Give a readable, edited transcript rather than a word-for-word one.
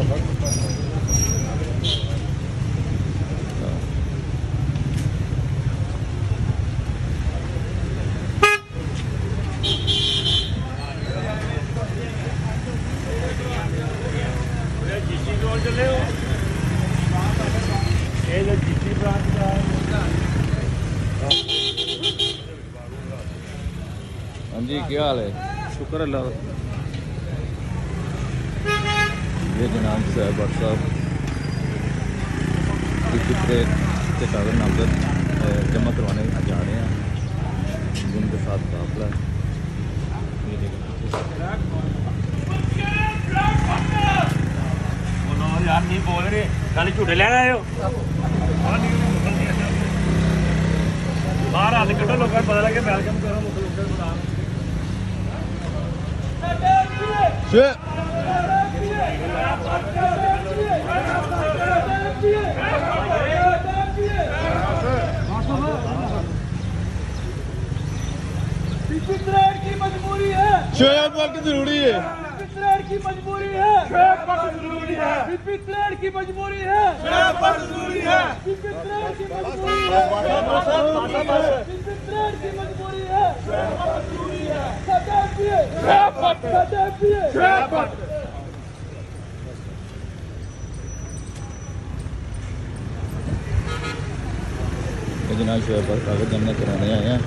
हाँ जी, क्या हाल है? शुक्र अल्लाह। ये जनाब साहब साहब कितने के कागज नामजद जमा करवाने जा रहे हैं जिनके साथ काफिला है। ये देखो यार नहीं बोल रहे, कल झूठे लेना आए हो बाहर हाथ कटो, लोगों को पता लगे वेलकम करो मुसलमान की मजबूरी है, शोएब वक्त जरूरी है, की मजबूरी है, जरूरी है, की मजबूरी है, जरूरी है, की मजबूरी है, की मजबूरी है, जनाब शोएब कागज जमा कराने आए हैं।